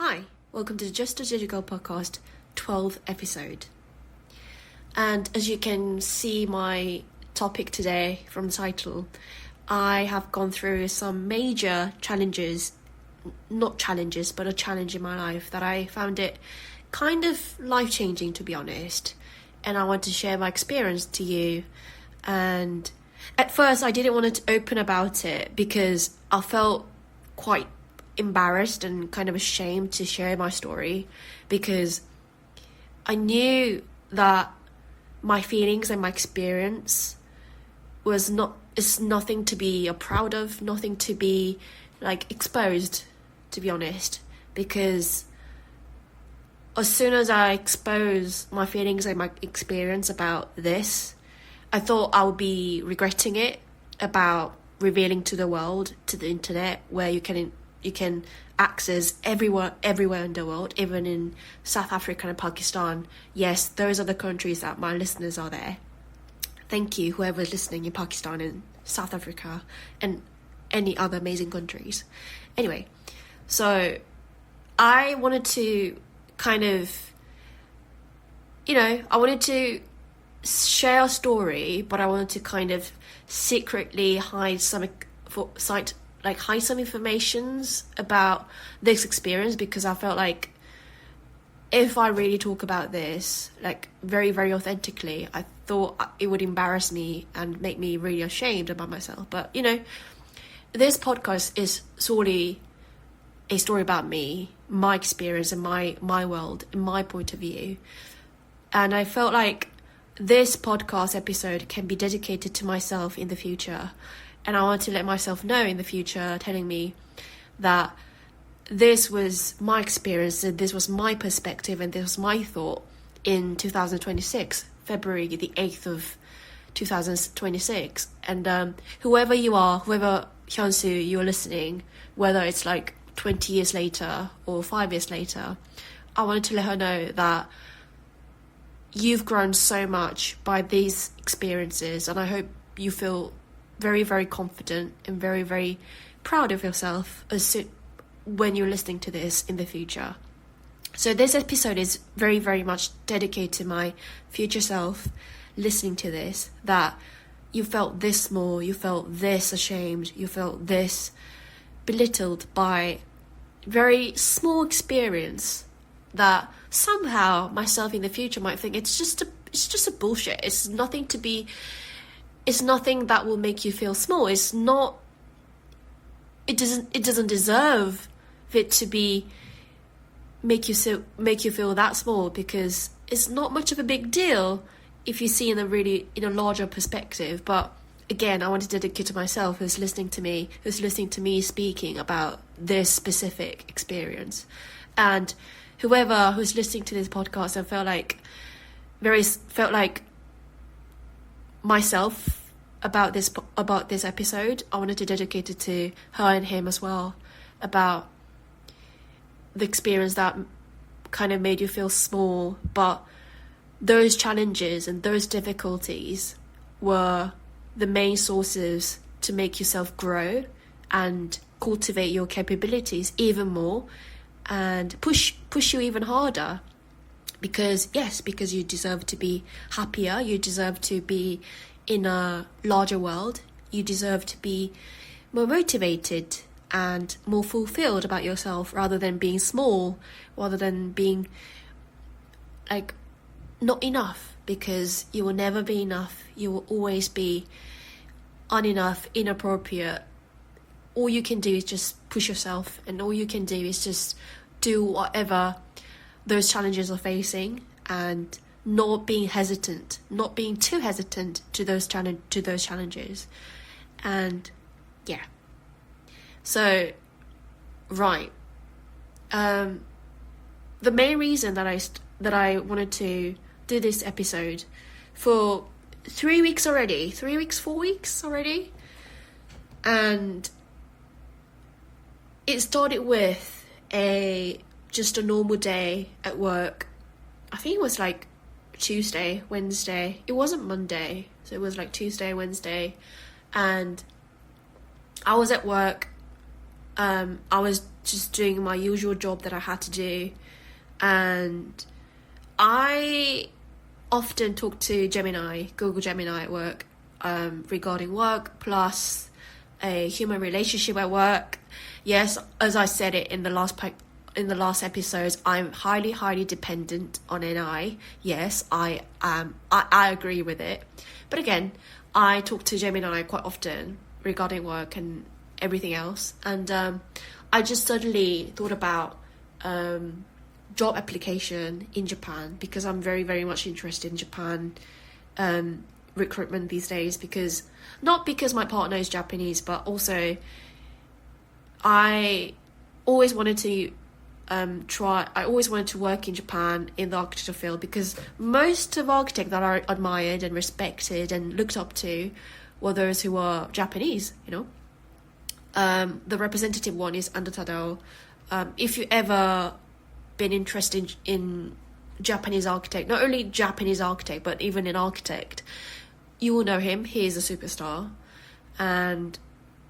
Hi, welcome to the Just a Digital Podcast 12th episode. And as you can see my topic today from the title, I have gone through some major challenges, not challenges, but a challenge in my life that I found it kind of life-changing, to be honest. And I want to share my experience to you. And at first I didn't want to open about it because I felt quite embarrassed and kind of ashamed to share my story, because I knew that my feelings and my experience is nothing to be proud of, nothing to be exposed, to be honest, because as soon as I expose my feelings and my experience about this, I thought I would be regretting it, about revealing to the world, to the internet, where you can access everywhere in the world, even in South Africa and Pakistan. Yes, those are the countries that my listeners are there. Thank you, whoever's listening in Pakistan and South Africa and any other amazing countries. Anyway, so I wanted to I wanted to share a story, but I wanted to kind of secretly hide some informations about this experience, because I felt like if I really talk about this very, very authentically, I thought it would embarrass me and make me really ashamed about myself. But this podcast is solely a story about me, my experience and my world and my point of view. And I felt like this podcast episode can be dedicated to myself in the future. And I want to let myself know in the future, telling me that this was my experience and this was my perspective and this was my thought in 2026, February the 8th of 2026. And whoever you are, whoever Hyunsu you're listening, whether it's 20 years later or 5 years later, I wanted to let her know that you've grown so much by these experiences, and I hope you feel very, very confident and very, very proud of yourself when you're listening to this in the future. So this episode is very, very much dedicated to my future self listening to this, that you felt this small, you felt this ashamed, you felt this belittled by very small experience that somehow myself in the future might think it's just a bullshit. It's nothing that will make you feel small. It doesn't deserve it to be make you feel that small, because it's not much of a big deal if you see in a larger perspective. But again, I want to dedicate to myself who's listening to me speaking about this specific experience. And whoever who's listening to this podcast, I felt like myself about this episode, I wanted to dedicate it to her and him as well, about the experience that kind of made you feel small, but those challenges and those difficulties were the main sources to make yourself grow and cultivate your capabilities even more and push you even harder, because you deserve to be happier, you deserve to be in a larger world, you deserve to be more motivated and more fulfilled about yourself, rather than being small, rather than being not enough, because you will never be enough. You will always be unenough, inappropriate. All you can do is just push yourself, and all you can do is just do whatever those challenges are facing, and not being too hesitant to those challenges. And yeah, so right, the main reason that I wanted to do this episode for 4 weeks already, and it started with just a normal day at work. I think it was Tuesday, Wednesday. It wasn't Monday, so it was Tuesday, Wednesday, and I was at work I was just doing my usual job that I had to do, and I often talk to Google Gemini at work, regarding work, plus a human relationship at work. Yes, as I said it in the last episodes, I'm highly dependent on NI. Yes, I am. I agree with it. But again, I talk to Gemini quite often regarding work and everything else. And I just suddenly thought about job application in Japan, because I'm very much interested in Japan recruitment these days, because not because my partner is Japanese, but also I always wanted to work in Japan in the architecture field, because most of architects that I admired and respected and looked up to were those who were Japanese, The representative one is Ando Tadao. If you ever been interested in Japanese architect, not only Japanese architect, but even an architect, you will know him. He is a superstar. And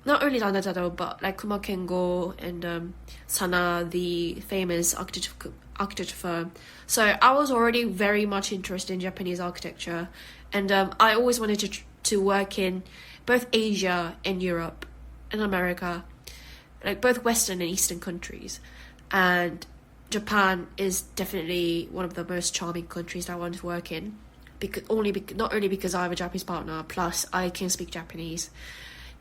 not only Ando Tadao, but like Kuma Kengo and Sana, the famous architecture firm. So I was already very much interested in Japanese architecture, and I always wanted to work in both Asia and Europe and America, like both Western and Eastern countries. And Japan is definitely one of the most charming countries that I want to work in, not only because I have a Japanese partner, plus I can speak Japanese.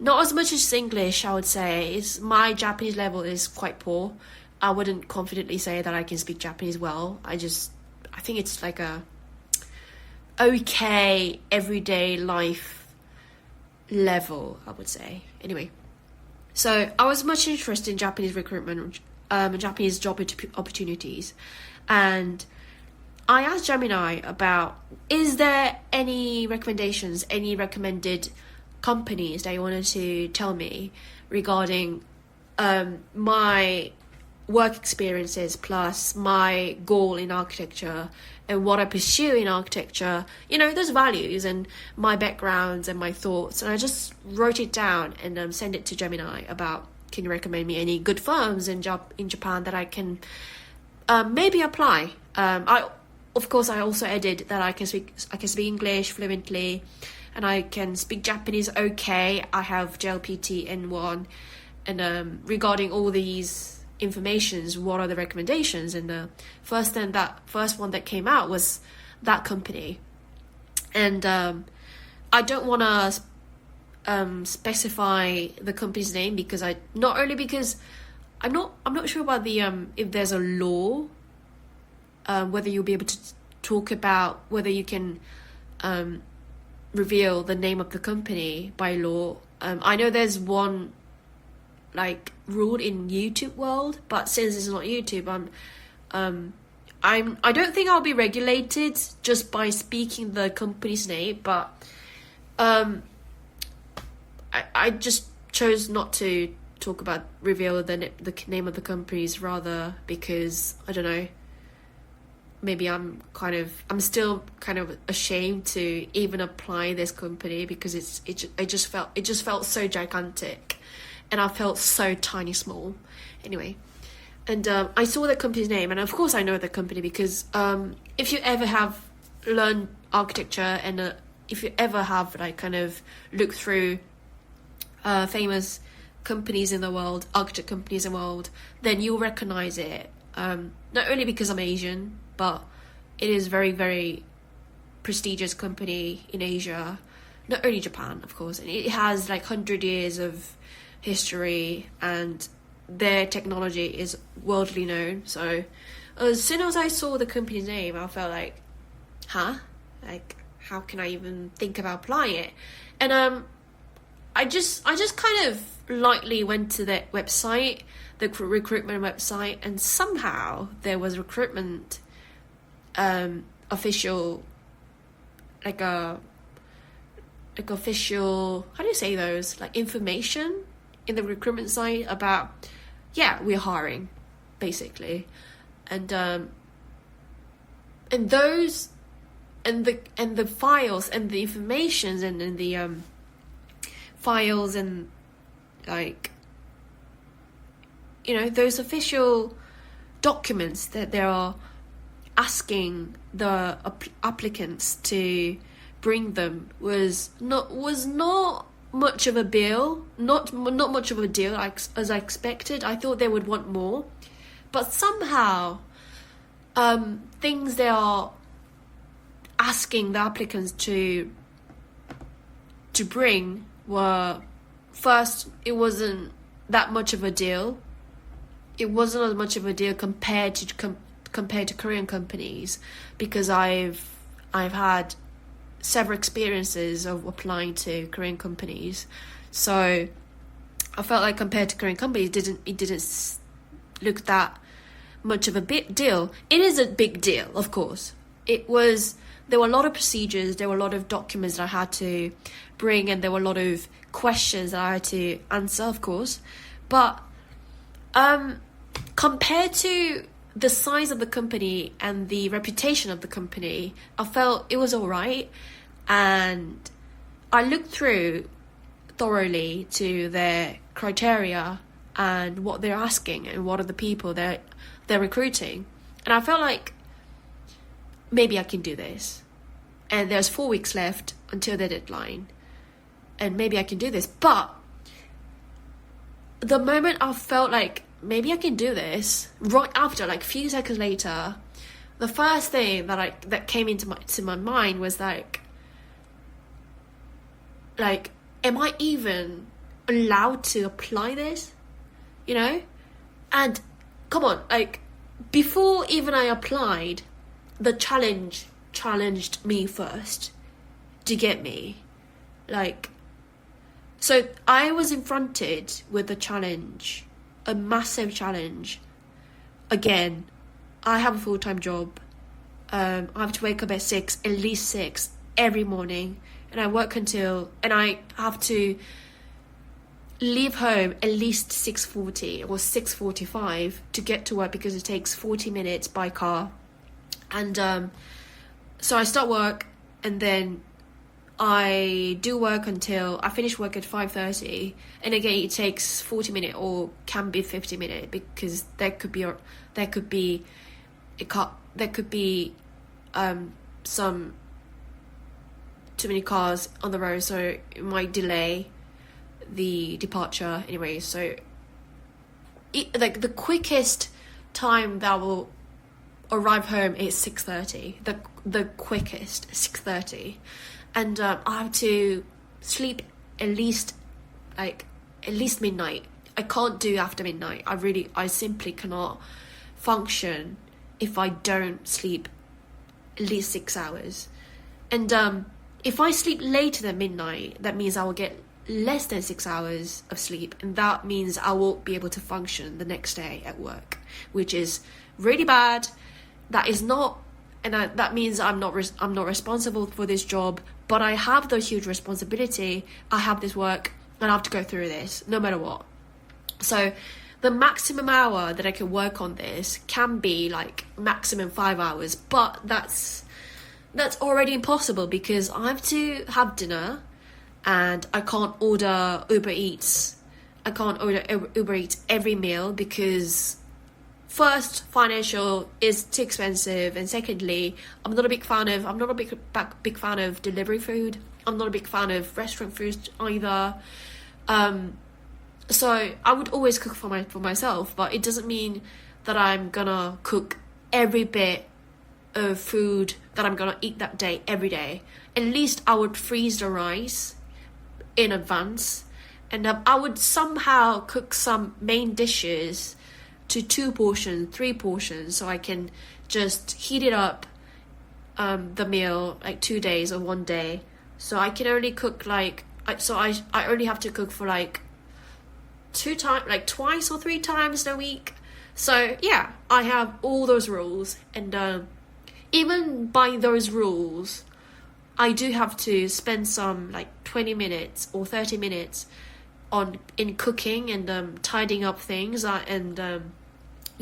Not as much as English, I would say. My Japanese level is quite poor. I wouldn't confidently say that I can speak Japanese well. I think it's like a okay everyday life level, I would say. Anyway, so I was much interested in Japanese recruitment, Japanese job opportunities, and I asked Gemini about, is there any recommendations, any recommended companies that you wanted to tell me regarding my work experiences plus my goal in architecture and what I pursue in architecture, those values and my backgrounds and my thoughts. And I just wrote it down and sent it to Gemini about, can you recommend me any good firms in Japan that I can maybe apply. I also added that I can speak English fluently, and I can speak Japanese okay. I have JLPT N1. And regarding all these informations, what are the recommendations? And the first one that came out was that company. And I don't want to specify the company's name, because I'm not sure about the if there's a law, whether you'll be able to talk about whether you can reveal the name of the company by law. I know there's one rule in YouTube world, but since it's not YouTube, I don't think I'll be regulated just by speaking the company's name, but I just chose not to reveal the name of the companies, rather because I don't know, maybe I'm still kind of ashamed to even apply this company, because it just felt so gigantic, and I felt so tiny small. Anyway, and I saw the company's name, and of course I know the company, because if you ever have learned architecture, and if you ever have looked through famous companies in the world, architect companies in the world, then you'll recognize it. Not only because I'm Asian, but it is very, very prestigious company in Asia, not only Japan, of course. And it has 100 years of history, and their technology is worldly known. So as soon as I saw the company's name, I felt how can I even think about applying it? And I just kind of lightly went to their website, the recruitment website, and somehow there was recruitment official, official, how do you say those, information in the recruitment site about, we're hiring, basically. And those and the files and the informations and the files and those official documents that they are asking the applicants to bring them was not much of a deal, not much of a deal as I expected. I thought they would want more, but somehow things they are asking the applicants to bring were, first, it wasn't that much of a deal. It wasn't as much of a deal compared to Korean companies, because I've had several experiences of applying to Korean companies, so I felt like compared to Korean companies, it didn't look that much of a big deal. It is a big deal, of course. There were a lot of procedures, there were a lot of documents that I had to bring, and there were a lot of questions that I had to answer, of course. But compared to the size of the company and the reputation of the company, I felt it was all right. And I looked through thoroughly to their criteria and what they're asking and what are the people they're recruiting. And I felt like maybe I can do this. And there's 4 weeks left until the deadline. And maybe I can do this. But the moment I felt like maybe I can do this, right after, like a few seconds later, the first thing that came into my mind was like, am I even allowed to apply this? And come on, before even I applied, the challenged me first to get me. So I was confronted with a challenge, a massive challenge. Again, I have a full-time job. I have to wake up at 6, at least 6 every morning, and I work and I have to leave home at least 6:40 or 6:45 to get to work, because it takes 40 minutes by car. And so I start work, and then I do work until I finish work at 5:30, and again it takes 40 minutes or can be 50 minutes, because there could be some too many cars on the road, so it might delay the departure anyway. So the quickest time that I will arrive home is 6:30, the quickest 6:30. And I have to sleep at least midnight. I can't do after midnight. I simply cannot function if I don't sleep at least 6 hours. And if I sleep later than midnight, that means I will get less than 6 hours of sleep, and that means I won't be able to function the next day at work, which is really bad. That means I'm not responsible for this job, but I have the huge responsibility. I have this work, and I have to go through this no matter what. So the maximum hour that I can work on this can be maximum 5 hours, but that's already impossible, because I have to have dinner, and I can't order Uber Eats. I can't order Uber Eats every meal, because first, financial is too expensive, and secondly, I'm not a big fan of delivery food. I'm not a big fan of restaurant food either. So I would always cook for myself, but it doesn't mean that I'm gonna cook every bit of food that I'm gonna eat that day every day. At least I would freeze the rice in advance, and I would somehow cook some main dishes to 2 portions, 3 portions, so I can just heat it up, the meal 2 days or 1 day. So I can only cook I only have to cook for twice or 3 times a week. So yeah, I have all those rules, and even by those rules, I do have to spend some 20 minutes or 30 minutes in cooking and tidying up things.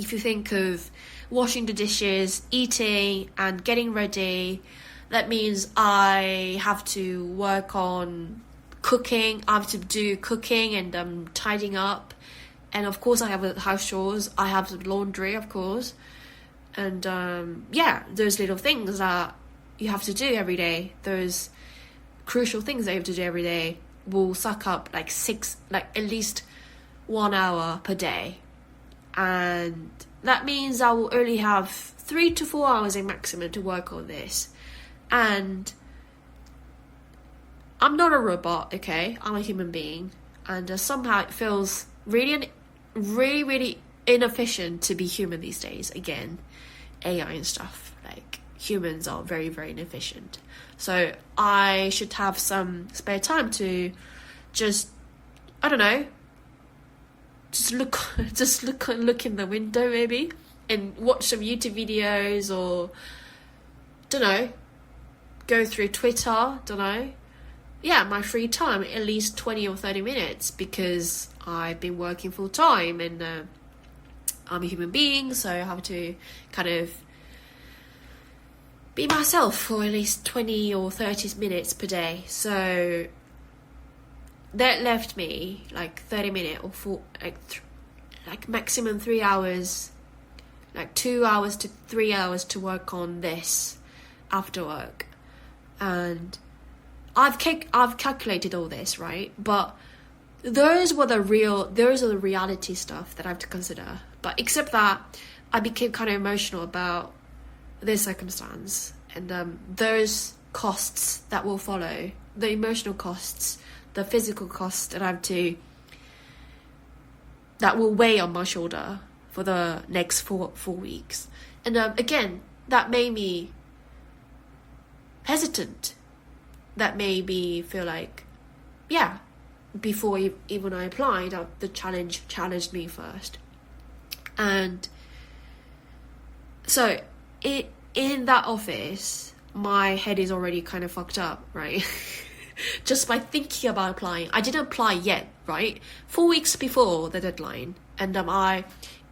If you think of washing the dishes, eating, and getting ready, that means I have to work on cooking. I have to do cooking and tidying up, And of course I have house chores, I have some laundry, of course. And those little things that you have to do every day, those crucial things that you have to do every day will suck up like at least 1 hour per day. And that means I will only have 3 to 4 hours in maximum to work on this. And I'm not a robot, okay? I'm a human being. And somehow it feels really, really, really inefficient to be human these days. Again, AI and stuff. Like, humans are very, very inefficient. So I should have some spare time to just, I don't know, just look in the window maybe and watch some YouTube videos, or don't know, go through Twitter, don't know. Yeah, my free time, at least 20 or 30 minutes, because I've been working full time and I'm a human being, so I have to kind of be myself for at least 20 or 30 minutes per day. So that left me like 30 minutes or like maximum 3 hours, like 2 hours to 3 hours to work on this after work. And I've calculated all this, right? But those are the reality stuff that I have to consider. But except that I became kind of emotional about this circumstance and those costs that will follow, the emotional costs, the physical costs that will weigh on my shoulder for the next four weeks. And again, that made me hesitant. That made me feel like, yeah, before even I applied, the challenged me first. And so in that office, my head is already kind of fucked up, right? Just by thinking about applying. I didn't apply yet, right? 4 weeks before the deadline. And I,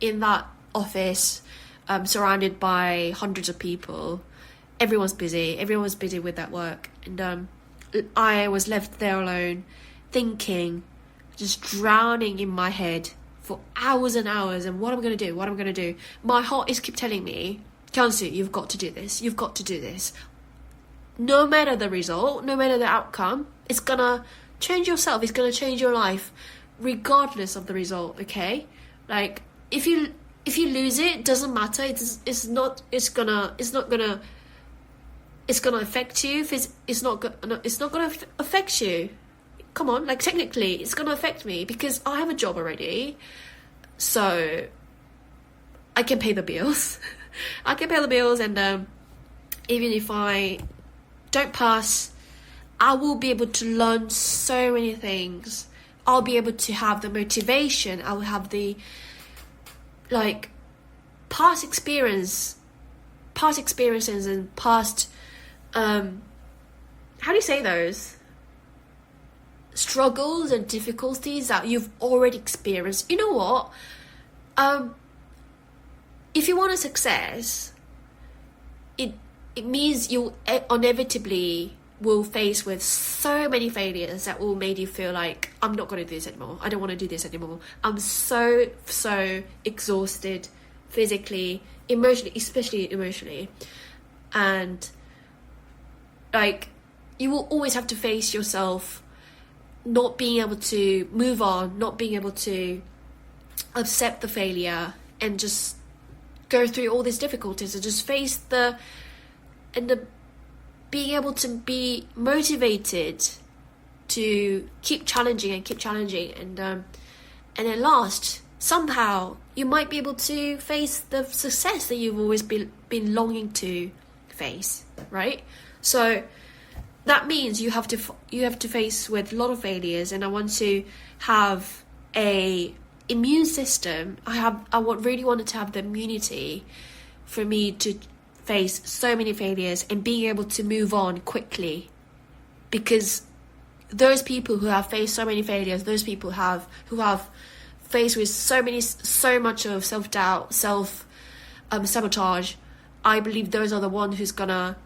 in that office, surrounded by hundreds of people. Everyone's busy. Everyone's busy with that work. And I was left there alone, thinking, just drowning in my head for hours and hours. And what am I going to do? My heart is keep telling me, Kansu, you've got to do this. You've got to do this. No matter the result, no matter the outcome, it's going to change yourself. It's going to change your life, regardless of the result, okay? Like, if you lose it, doesn't matter. It's gonna affect you. It's not gonna affect you. Come on, like technically, it's gonna affect me because I have a job already, so I can pay the bills. I can pay the bills, and even if I don't pass, I will be able to learn so many things. I'll be able to have the motivation. I will have the past experiences and past how do you say those? Struggles and difficulties that you've already experienced. You know what? If you want a success, it means you inevitably will face with so many failures that will make you feel like, I'm not going to do this anymore. I don't want to do this anymore. I'm so exhausted physically, emotionally, especially emotionally. And you will always have to face yourself not being able to move on, not being able to accept the failure and just go through all these difficulties and just face being able to be motivated to keep challenging and at last somehow you might be able to face the success that you've always been longing to face, right? So that means you have to face with a lot of failures, and I want to have a immune system. I really wanted to have the immunity for me to face so many failures and being able to move on quickly, because those people who have faced so many failures, those people who have faced with so much of self-doubt, sabotage, I believe those are the ones who's gonna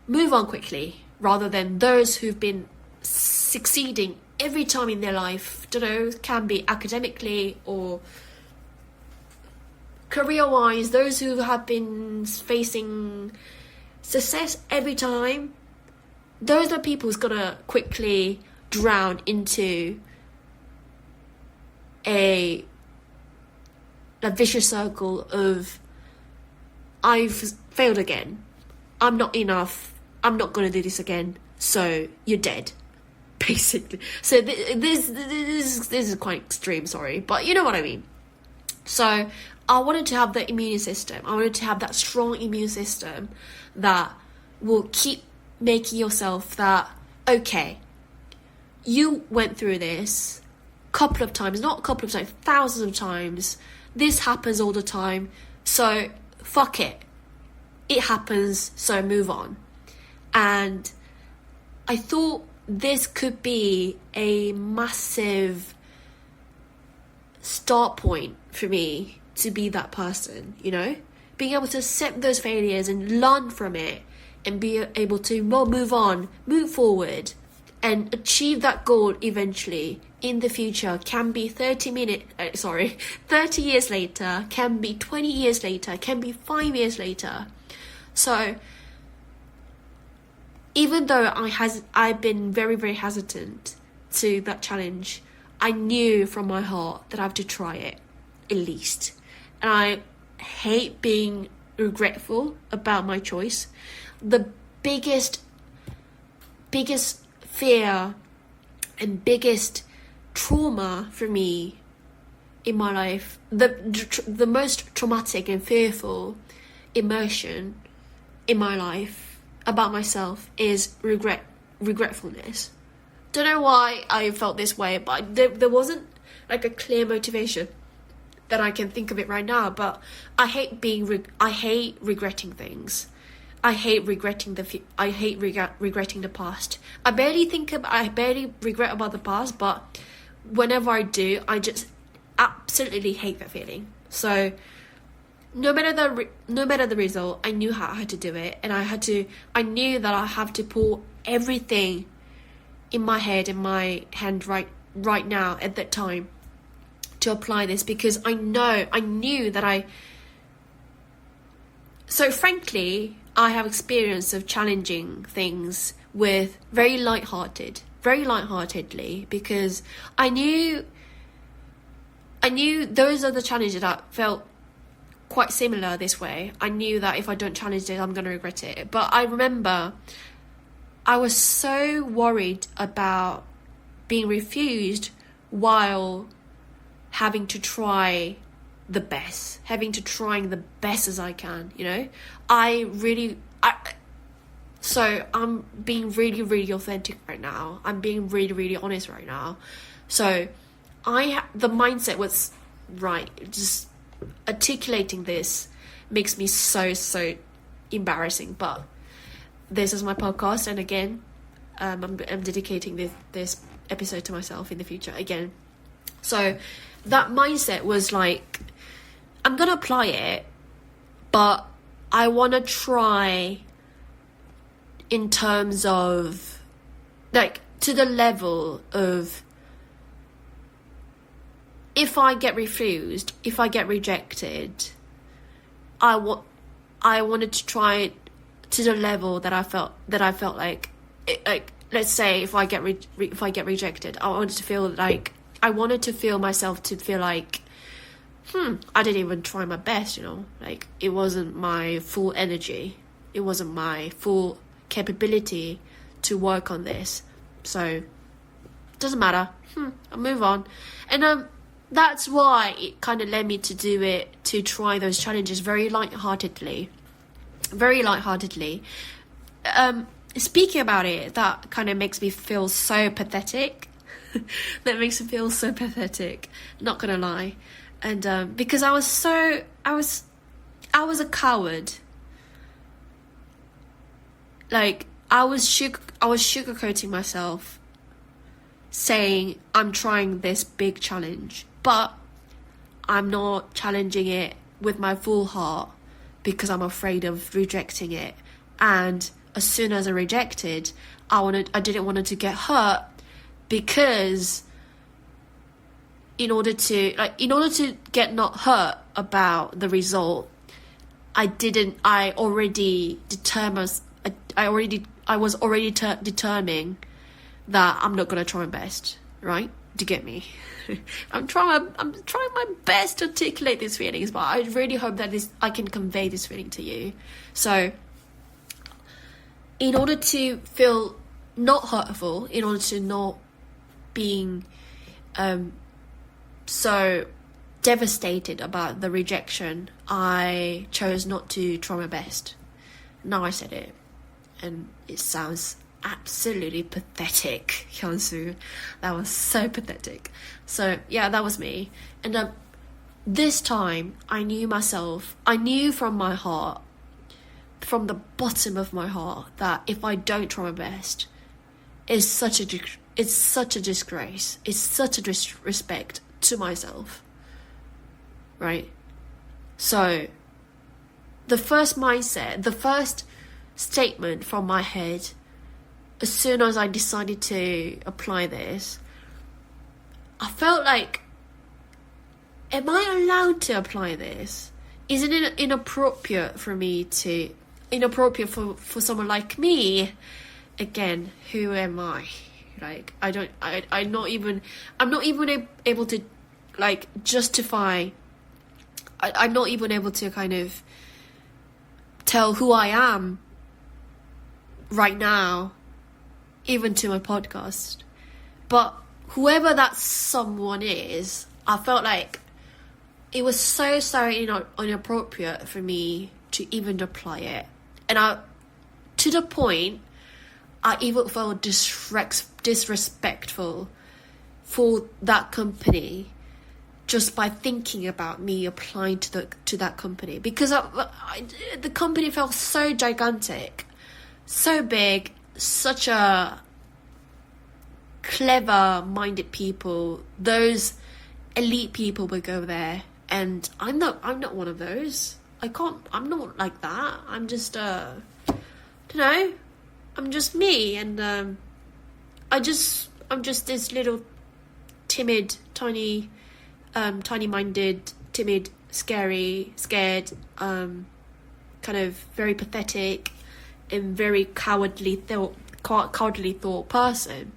move on quickly, rather than those who've been succeeding every time in their life, don't know, can be academically or career-wise, those who have been facing success every time, those are people who's gonna quickly drown into a vicious circle of I've failed again, I'm not enough, I'm not gonna do this again, so you're dead, basically. So this is quite extreme, sorry, but you know what I mean. So I wanted to have the immune system. I wanted to have that strong immune system that will keep making yourself that, okay, you went through this a couple of times, not a couple of times, thousands of times. This happens all the time. So fuck it. It happens, so move on. And I thought this could be a massive start point for me to be that person, you know, being able to accept those failures and learn from it and be able to move on, move forward and achieve that goal eventually in the future. Can be 30 years later, can be 20 years later, can be 5 years later. So even though I've been very, very hesitant to that challenge, I knew from my heart that I have to try it, at least. And I hate being regretful about my choice. The biggest fear and biggest trauma for me in my life, the most traumatic and fearful emotion in my life about myself is regretfulness. Don't know why I felt this way, but there wasn't like a clear motivation that I can think of it right now. But I hate regretting things. I hate regretting regretting the past. I barely regret about the past, but whenever I do, I just absolutely hate that feeling. So no matter the result, I knew how I had to do it, and I knew that I have to pull everything in my head, in my hand right now at that time to apply this, because I knew that so frankly, I have experience of challenging things with very lightheartedly, because I knew those are the challenges that felt quite similar this way. I knew that if I don't challenge it, I'm going to regret it. But I remember I was so worried about being refused while having to try the best as I can, you know. So I'm being really, really authentic right now. I'm being really, really honest right now. So the mindset was right. Just articulating this makes me so embarrassing, but this is my podcast, and again, I'm dedicating this episode to myself in the future again. So that mindset was like, I'm gonna apply it, but I want to try in terms of like to the level of, if I get refused, if I get rejected, I wanted to try it to the level that I felt like let's say if I get rejected, I wanted to feel myself to feel like I didn't even try my best, you know, like it wasn't my full energy, it wasn't my full capability to work on this, so it doesn't matter, I'll move on. And that's why it kind of led me to try those challenges very lightheartedly. Speaking about it, that kind of makes me feel so pathetic. Not gonna lie. And because I was a coward. Like I was sugarcoating myself, saying I'm trying this big challenge, but I'm not challenging it with my full heart because I'm afraid of rejecting it, and as soon as I rejected, I didn't want it to get hurt, because in order to get not hurt about the result, I was already determining that I'm not gonna try my best, right? Do you get me? I'm trying my best to articulate these feelings, but I really hope that I can convey this feeling to you. So, in order to feel not hurtful, in order to not being so devastated about the rejection, I chose not to try my best. Now I said it, and it sounds absolutely pathetic, Hyunsu. That was so pathetic. So yeah, that was me. And this time I knew myself. I knew from my heart, from the bottom of my heart, that if I don't try my best, it's such a disgrace. It's such a disrespect to myself, right? So the first statement from my head, as soon as I decided to apply this, I felt like, am I allowed to apply this? Isn't it inappropriate for someone like me? Again, who am I? Like, I'm not even able to, like, justify. I'm not even able to kind of tell who I am right now, even to my podcast. But whoever that someone is, I felt like it was so inappropriate for me to even apply it. And to the point, I even felt disrespectful for that company just by thinking about me applying to that company, because the company felt so gigantic, so big, such a clever-minded people. Those elite people would go there, and I'm not one of those. I'm not like that. I'm just I'm just me, and I'm just this little timid, tiny-minded, timid, scared, kind of very pathetic and very cowardly thought person.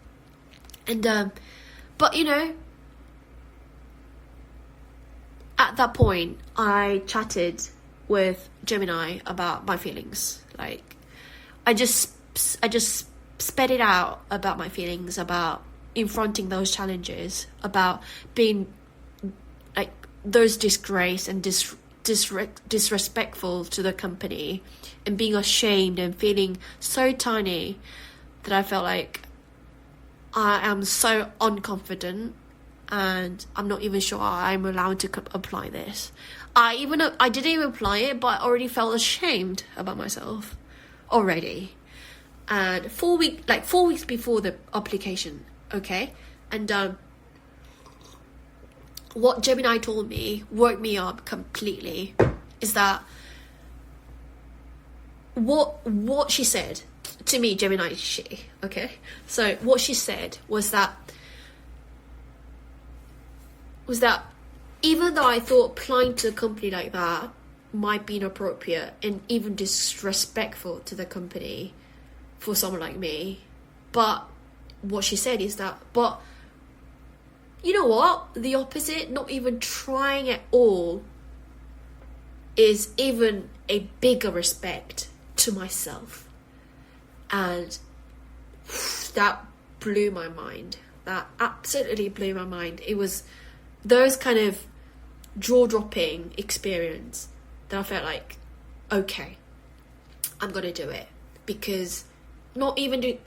And but at that point, I chatted with Gemini about my feelings. Like, I just sped it out about my feelings, about confronting those challenges, about being like those disgrace and disrespectful to the company, and being ashamed and feeling so tiny that I felt like I am so unconfident, and I'm not even sure I'm allowed to apply this. I didn't even apply it, but I already felt ashamed about myself already. And 4 weeks before the application, okay? And what Gemini told me woke me up completely, is that what she said to me, Gemini, okay? So what she said was that even though I thought applying to a company like that might be inappropriate and even disrespectful to the company for someone like me, but what she said is that, but you know what? The opposite, not even trying at all, is even a bigger respect to myself. And that blew my mind. That absolutely blew my mind. It was those kind of jaw-dropping experience that I felt like, okay, I'm gonna do it, because not even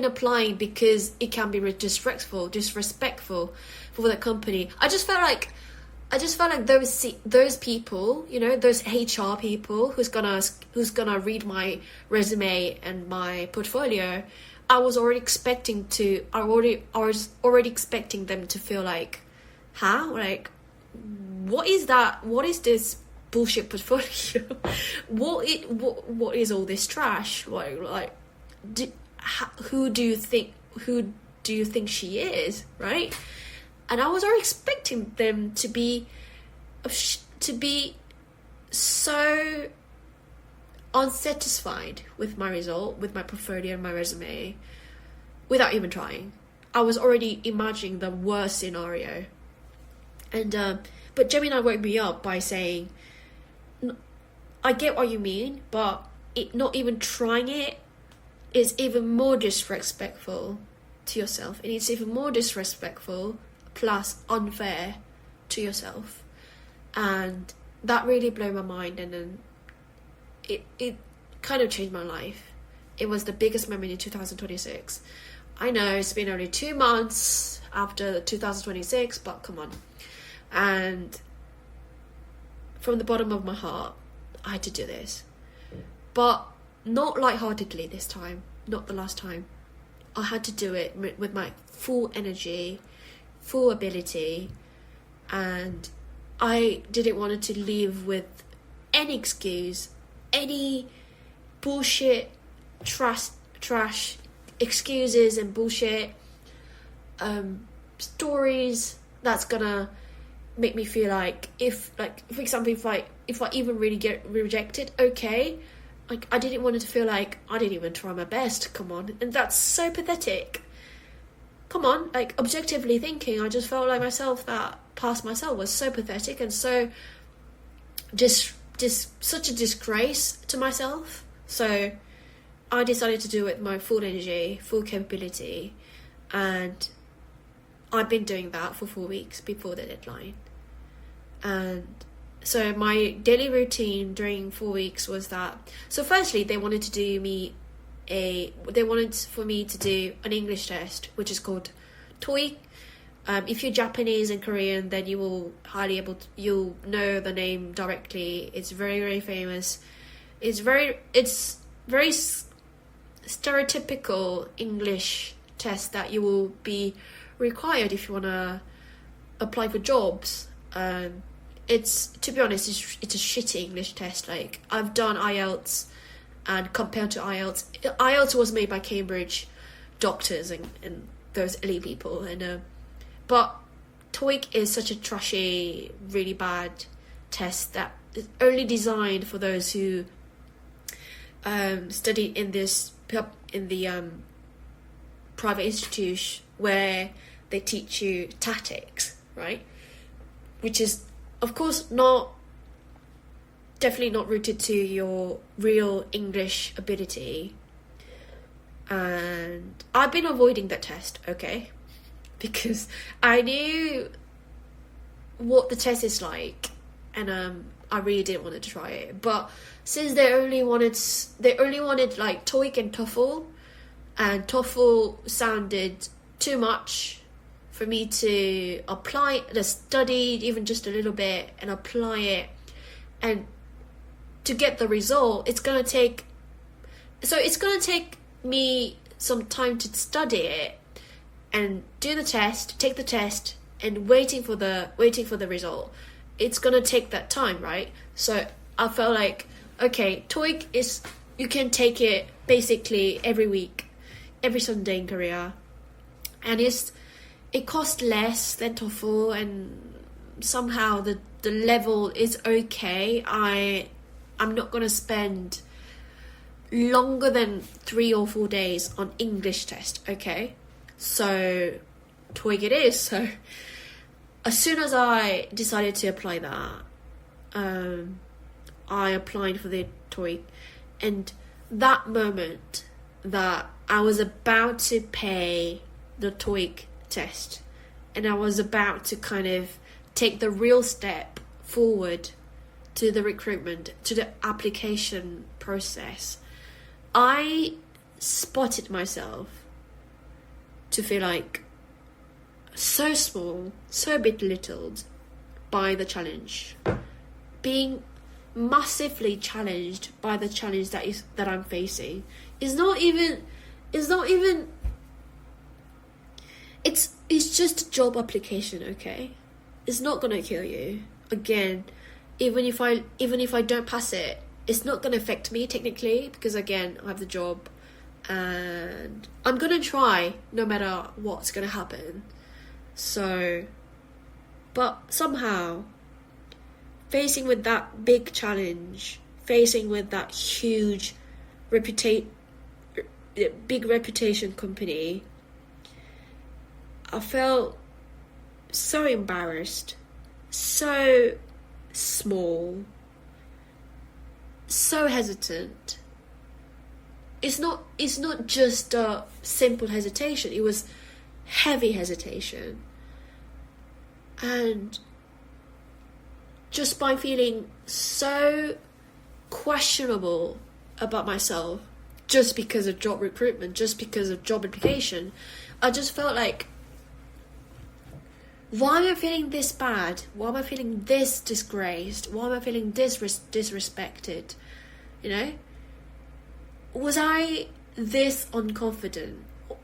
applying because it can be disrespectful for the company. I just felt like those people, those HR people who's gonna read my resume and my portfolio, I was already expecting them to feel like, huh? Like, what is that? What is this bullshit portfolio. What is all this trash? Who do you think she is, right? And I was already expecting them to be so unsatisfied with my result, with my portfolio and my resume, without even trying. I was already imagining the worst scenario. And but Gemini woke me up by saying, I get what you mean, but not even trying it is even more disrespectful to yourself. And it's even more disrespectful plus unfair to yourself. And that really blew my mind, and then it kind of changed my life. It was the biggest moment in 2026. I know it's been only 2 months after 2026, but come on. And from the bottom of my heart, I had to do this. But not lightheartedly this time, not the last time. I had to do it with my full energy, full ability, and I didn't want to leave with any excuse, any bullshit, trash excuses and bullshit stories that's gonna make me feel like, for example, if I even really get rejected, okay, like I didn't want it to feel like I didn't even try my best. Come on. And that's so pathetic. Come on, like objectively thinking, I just felt like that past myself was so pathetic and so just such a disgrace to myself. So I decided to do it with my full energy, full capability, and I've been doing that for 4 weeks before the deadline. And so my daily routine during 4 weeks was that. So firstly, they wanted for me to do an English test, which is called TOEIC. If you're Japanese and Korean, then you will you'll know the name directly. It's very, very famous. It's very stereotypical English test that you will be required if you want to apply for jobs. It's, to be honest, it's a shitty English test. Like, I've done IELTS, and compared to IELTS was made by Cambridge doctors and those elite people, and but TOEIC is such a trashy, really bad test that is only designed for those who study in the private institute where they teach you tactics, right? Which is, of course, definitely not rooted to your real English ability. And I've been avoiding that test, okay? Because I knew what the test is like, and I really didn't want to try it. But since they only wanted like TOEIC and TOEFL, and TOEFL sounded too much for me to apply, to study even just a little bit and apply it, and to get the result, it's gonna take me some time to study it and do the test, take the test, and waiting for the result. It's gonna take that time, right? So I felt like, okay, TOEIC is, you can take it basically every week, every Sunday in Korea, and it costs less than TOEFL, and somehow the level is okay. I'm not gonna spend longer than 3 or 4 days on English test, okay? So TOEIC it is. So as soon as I decided to apply that, I applied for the TOEIC, and that moment that I was about to pay the TOEIC test, and I was about to kind of take the real step forward to the recruitment, to the application process, I spotted myself to feel like so small, so belittled by the challenge, being massively challenged by the challenge that I'm facing. It's just a job application, okay? It's not gonna kill you. Again, even if I don't pass it, it's not going to affect me technically, because again, I have the job and I'm going to try no matter what's going to happen. So, but somehow, facing with that big challenge, facing with that huge big reputation company, I felt so embarrassed, so small, so hesitant. It's not just a simple hesitation, it was heavy hesitation. And just by feeling so questionable about myself, just because of job recruitment, just because of job application, I just felt like, why am I feeling this bad? Why am I feeling this disgraced? Why am I feeling this disrespected? You know? Was I this unconfident?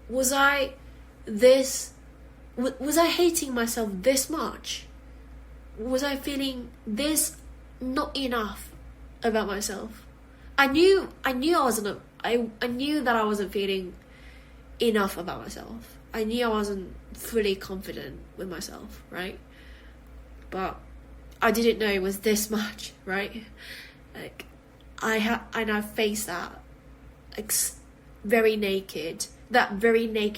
Was I hating myself this much? Was I feeling this not enough about myself? I knew I knew that I wasn't feeling enough about myself. I knew I wasn't fully confident with myself, right? But I didn't know it was this much, right? Like, I now face that, like, very naked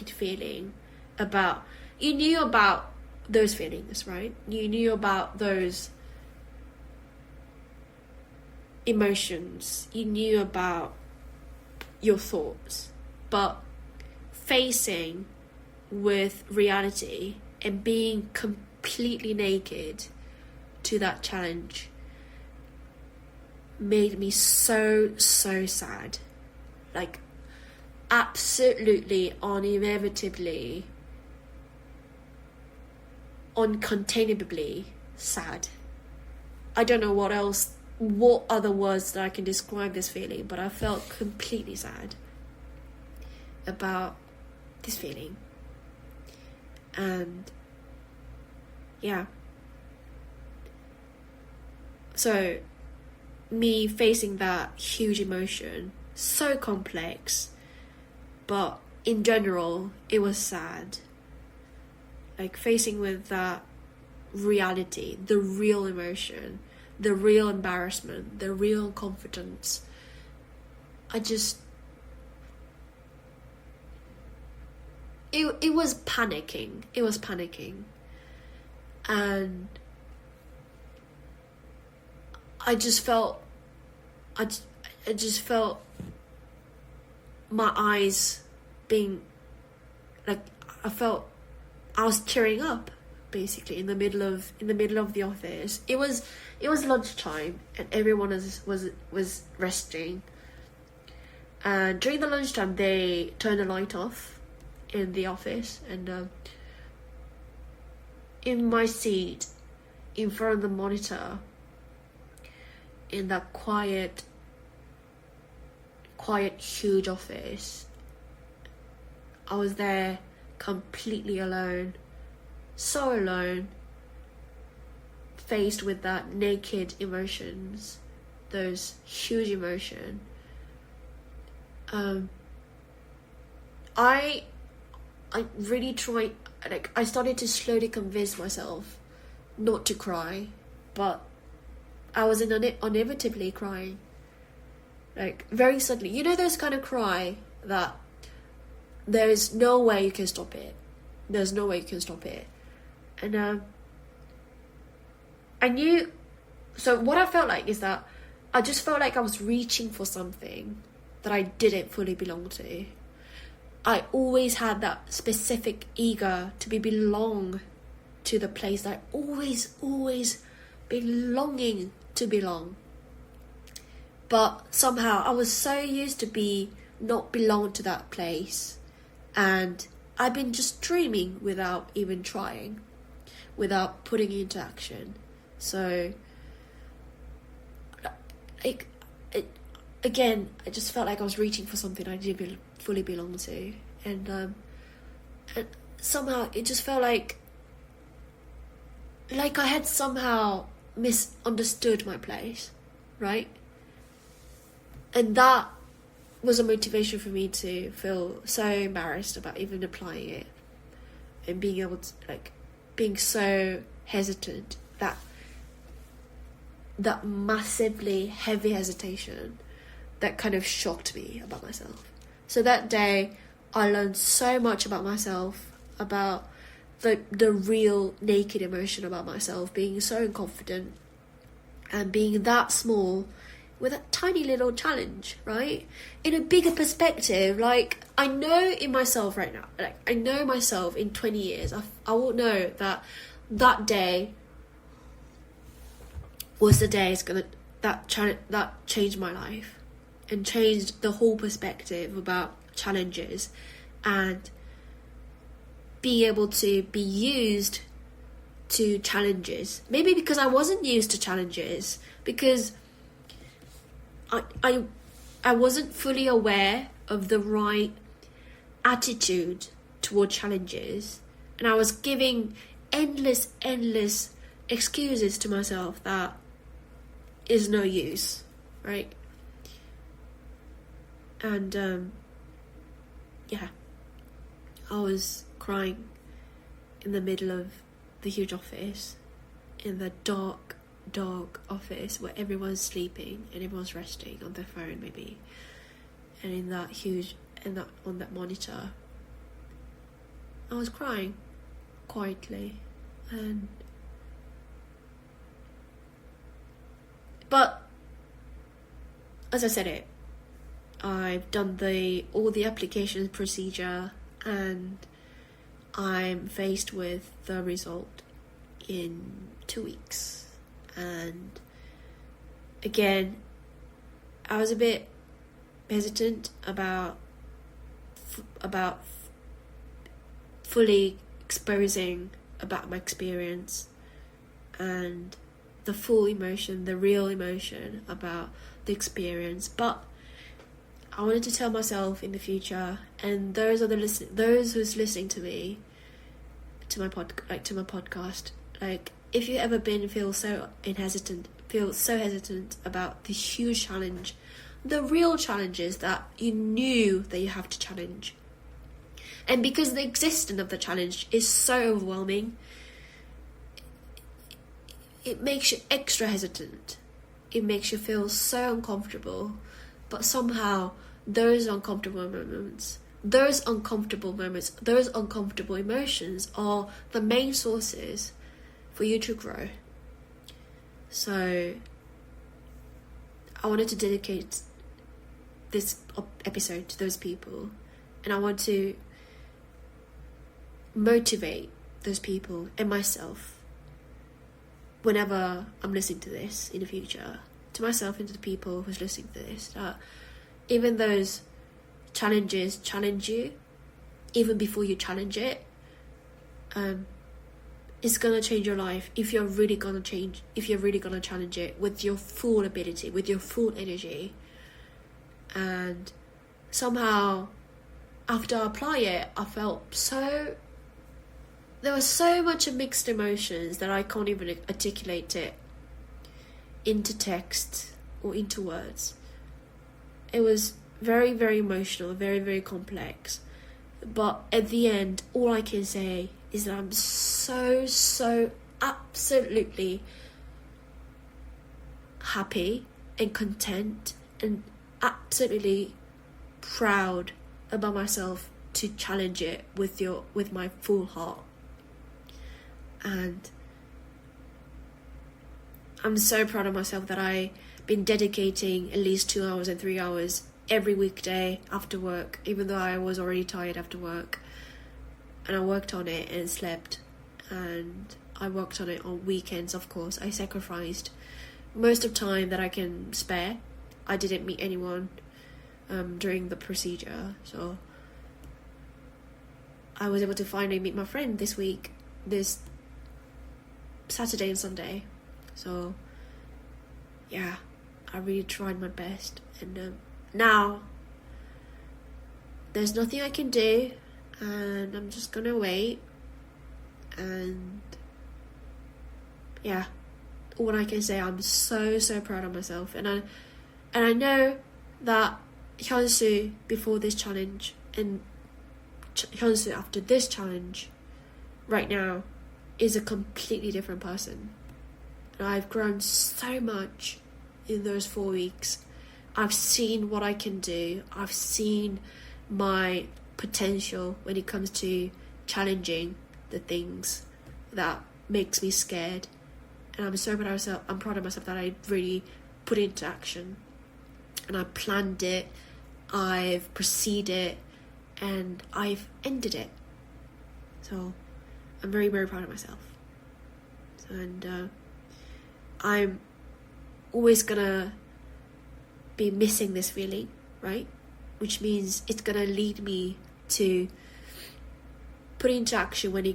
feeling about, you knew about those feelings, right? You knew about those emotions, you knew about your thoughts, but facing with reality and being completely naked to that challenge made me so sad. Like, absolutely, uninevitably, uncontainably sad. I don't know what other words that I can describe this feeling, but I felt completely sad about this feeling. And yeah, so me facing that huge emotion, so complex, but in general it was sad, like facing with that reality, the real emotion, the real embarrassment, the real confidence. It was panicking. It was panicking. And I just felt my eyes being, like, I was tearing up basically in the middle of the office. It was lunchtime and everyone was resting. And during the lunchtime they turned the light off in the office, and in my seat in front of the monitor in that quiet huge office, I was there completely alone, so alone, faced with that naked emotions, those huge emotion. I really tried, like, I started to slowly convince myself not to cry, but I was inevitably crying, like, very suddenly. You know those kind of cry that there is no way you can stop it. There's no way you can stop it. And I knew, so what I felt like is that I just felt like I was reaching for something that I didn't fully belong to. I always had that specific ego to belong to the place that I always been longing to belong. But somehow I was so used to not belong to that place, and I've been just dreaming without even trying, without putting it into action. So, again, I just felt like I was reaching for something I didn't fully belong to, and somehow it just felt like I had somehow misunderstood my place, right? And that was a motivation for me to feel so embarrassed about even applying it, and being able to, like, being so hesitant, that massively heavy hesitation that kind of shocked me about myself. So that day I learned so much about myself, about the real naked emotion about myself, being so unconfident and being that small with a tiny little challenge, right? In a bigger perspective, like, I know in myself right now, like, I know myself in 20 years, I will know that day was the day that changed my life and changed the whole perspective about challenges and being able to be used to challenges. Maybe because I wasn't used to challenges, because I wasn't fully aware of the right attitude toward challenges, and I was giving endless excuses to myself that is no use, right? And yeah, I was crying in the middle of the huge office, in the dark office where everyone's sleeping and everyone's resting on their phone maybe, and on that monitor I was crying quietly. But as I said it, I've done all the application procedure, and I'm faced with the result in 2 weeks. And again, I was a bit hesitant about fully exposing about my experience and the full emotion, the real emotion about the experience. But I wanted to tell myself in the future, and those who's listening to me, to my podcast, like, if you ever feel so hesitant about the huge challenge, the real challenges that you knew that you have to challenge, and because the existence of the challenge is so overwhelming, it makes you extra hesitant. It makes you feel so uncomfortable. But somehow those uncomfortable moments, those uncomfortable emotions are the main sources for you to grow. So I wanted to dedicate this episode to those people, and I want to motivate those people and myself whenever I'm listening to this in the future, to myself and to the people who's listening to this, that even those challenges challenge you, even before you challenge it, it's gonna change your life if you're really gonna challenge it with your full ability, with your full energy. And somehow, after I apply it, I felt there was so much of mixed emotions that I can't even articulate it into text or into words. It was very, very emotional, very, very complex. But at the end, all I can say is that I'm so absolutely happy and content and absolutely proud about myself to challenge it with my full heart. And I'm so proud of myself that I've been dedicating at least 2 hours and 3 hours every weekday after work, even though I was already tired after work. And I worked on it and slept, and I worked on it on weekends. Of course, I sacrificed most of the time that I can spare. I didn't meet anyone during the procedure, so I was able to finally meet my friend this Saturday and Sunday. So yeah, I really tried my best, and now there's nothing I can do, and I'm just gonna wait. And yeah, all I can say, I'm so proud of myself. And I know that Hyunsu before this challenge and Hyunsu after this challenge right now is a completely different person. And I've grown so much in those 4 weeks. I've seen what I can do. I've seen my potential when it comes to challenging the things that makes me scared. And I'm so proud of myself. I'm proud of myself that I really put it into action. And I planned it. I've proceeded. And I've ended it. So I'm very proud of myself. And I'm always gonna be missing this feeling, right? Which means it's gonna lead me to put into action when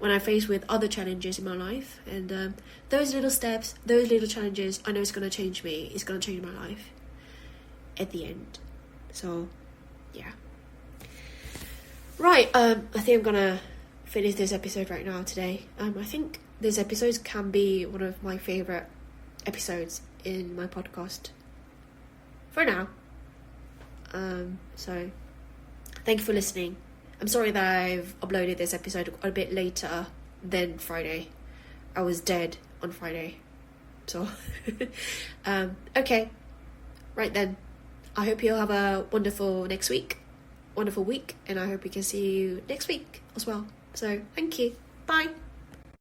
I'm faced with other challenges in my life. And those little steps, those little challenges, I know it's gonna change me. It's gonna change my life at the end. So yeah. Right, I think I'm gonna finish this episode right now today. I think this episode can be one of my favourite episodes in my podcast for now. So thank you for listening. I'm sorry that I've uploaded this episode a bit later than Friday. I was dead on Friday. So okay. Right then. I hope you'll have a wonderful week, and I hope we can see you next week as well. So thank you. Bye.